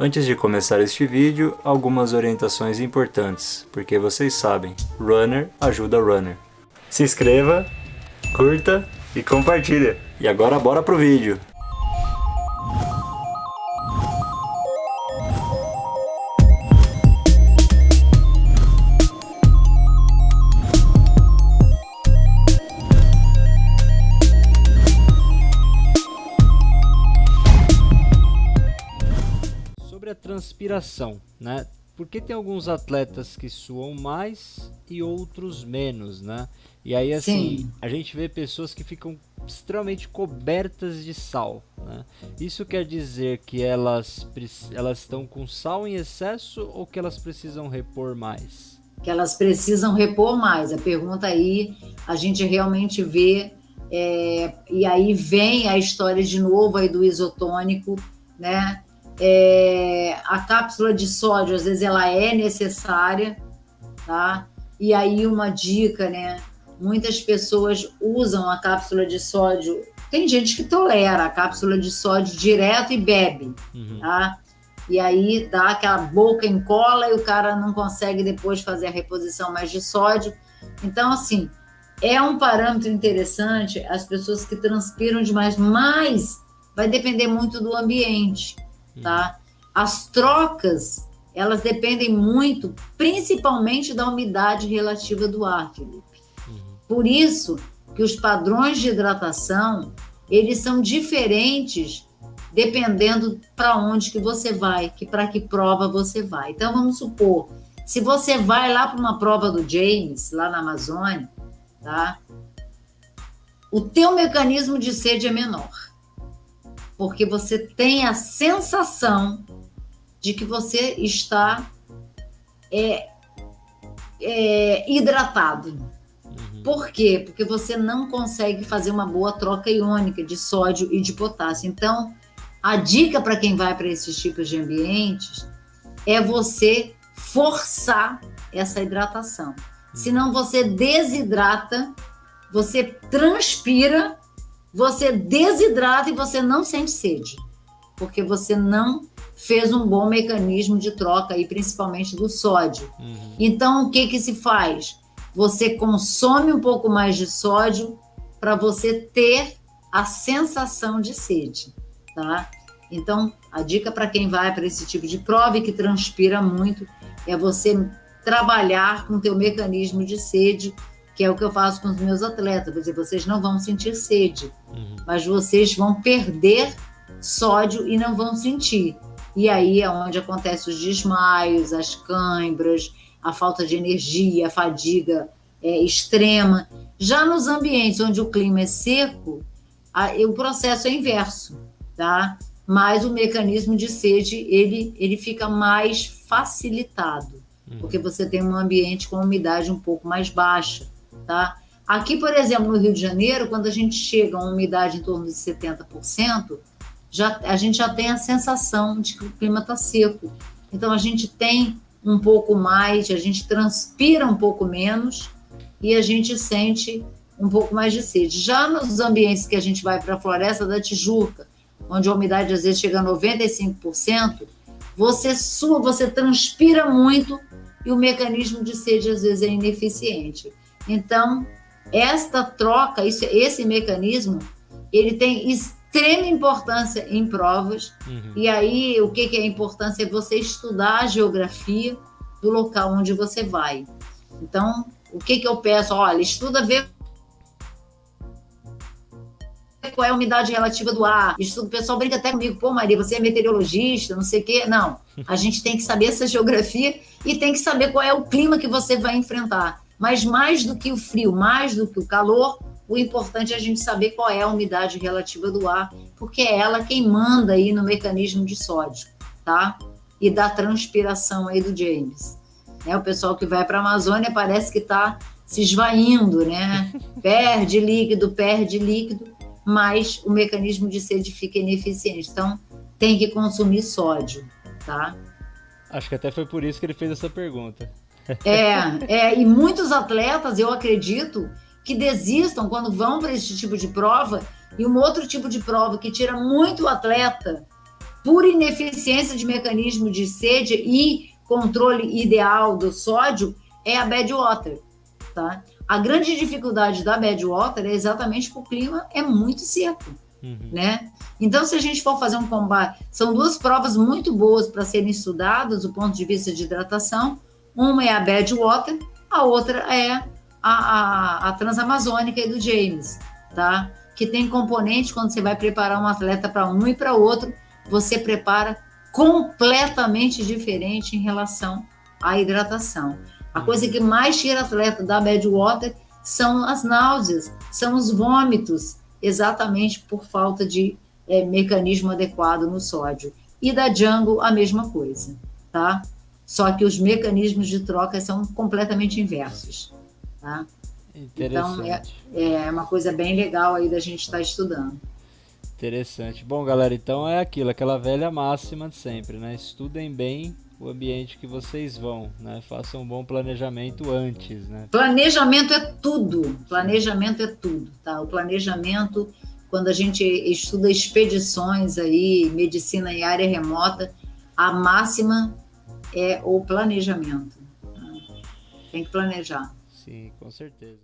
Antes de começar este vídeo, algumas orientações importantes, porque vocês sabem, runner ajuda runner. Se inscreva, curta e compartilha. E agora bora pro vídeo! Sobre a transpiração, né? Porque tem alguns atletas que suam mais e outros menos, né? E aí, assim, Sim. a gente vê pessoas que ficam extremamente cobertas de sal, né? Isso quer dizer que elas estão com sal em excesso ou que elas precisam repor mais? Que elas precisam repor mais. A pergunta aí, a gente realmente vê, e aí vem a história de novo aí do isotônico, né? A cápsula de sódio, às vezes, ela é necessária, tá? E aí uma dica, né? Muitas pessoas usam a cápsula de sódio. Tem gente que tolera a cápsula de sódio direto e bebe, tá? E aí dá aquela boca em cola e o cara não consegue depois fazer a reposição mais de sódio. Então, assim, é um parâmetro interessante as pessoas que transpiram demais, mas vai depender muito do ambiente, tá? As trocas, elas dependem muito, principalmente da umidade relativa do ar, Felipe. Por isso que os padrões de hidratação, eles são diferentes dependendo para onde que você vai, para que prova você vai. Então, vamos supor, se você vai lá para uma prova do James, lá na Amazônia, tá? O teu mecanismo de sede é menor, porque você tem a sensação de que você está hidratado. Por quê? Porque você não consegue fazer uma boa troca iônica de sódio e de potássio. Então, a dica para quem vai para esses tipos de ambientes é você forçar essa hidratação. Senão você desidrata, você transpira, você desidrata e você não sente sede. Porque você não fez um bom mecanismo de troca, aí, principalmente do sódio. Então, o que se faz? Você consome um pouco mais de sódio para você ter a sensação de sede, tá? Então, a dica para quem vai para esse tipo de prova e que transpira muito é você trabalhar com o teu mecanismo de sede, que é o que eu faço com os meus atletas. Quer dizer, vocês não vão sentir sede, mas vocês vão perder sódio e não vão sentir. E aí é onde acontecem os desmaios, as cãibras, a falta de energia, a fadiga extrema. Já nos ambientes onde o clima é seco, o processo é inverso, tá? Mas o mecanismo de sede, ele fica mais facilitado, porque você tem um ambiente com umidade um pouco mais baixa, tá? Aqui, por exemplo, no Rio de Janeiro, quando a gente chega a uma umidade em torno de 70%, a gente já tem a sensação de que o clima está seco. Então, a gente tem um pouco mais, a gente transpira um pouco menos e a gente sente um pouco mais de sede. Já nos ambientes que a gente vai para a Floresta da Tijuca, onde a umidade às vezes chega a 95%, você sua, você transpira muito e o mecanismo de sede às vezes é ineficiente. Então, esta troca, esse mecanismo, ele tem extrema importância em provas. E aí o que é a importância? É você estudar a geografia do local onde você vai. Então, o que eu peço? Olha, estuda, vê qual é a umidade relativa do ar. O pessoal brinca até comigo, pô, Maria, você é meteorologista, não sei o quê. Não, a gente tem que saber essa geografia e tem que saber qual é o clima que você vai enfrentar. Mas mais do que o frio, mais do que o calor, o importante é a gente saber qual é a umidade relativa do ar, porque é ela quem manda aí no mecanismo de sódio, tá? E da transpiração aí do James. O pessoal que vai para a Amazônia parece que está se esvaindo, né? Perde líquido, mas o mecanismo de sede fica ineficiente. Então, tem que consumir sódio, tá? Acho que até foi por isso que ele fez essa pergunta. E muitos atletas, eu acredito, que desistam quando vão para esse tipo de prova. E um outro tipo de prova que tira muito o atleta por ineficiência de mecanismo de sede e controle ideal do sódio, é a bad water, tá? A grande dificuldade da bad water é exatamente porque o clima é muito seco, né? Então, se a gente for fazer um combate, são duas provas muito boas para serem estudadas do ponto de vista de hidratação. Uma é a bad water, a outra é a transamazônica e do James, tá? Que tem componente, quando você vai preparar um atleta para um e para outro, você prepara completamente diferente em relação à hidratação. A coisa que mais tira atleta da bad water são as náuseas, são os vômitos, exatamente por falta de mecanismo adequado no sódio. E da jungle, a mesma coisa, tá? Só que os mecanismos de troca são completamente inversos, tá? Então, é uma coisa bem legal aí da gente estar estudando. Interessante. Bom, galera, então é aquela velha máxima de sempre, né? Estudem bem o ambiente que vocês vão, né? Façam um bom planejamento antes, né? Planejamento é tudo, tá? O planejamento, quando a gente estuda expedições aí, medicina em área remota, a máxima é o planejamento. Tem que planejar. Sim, com certeza.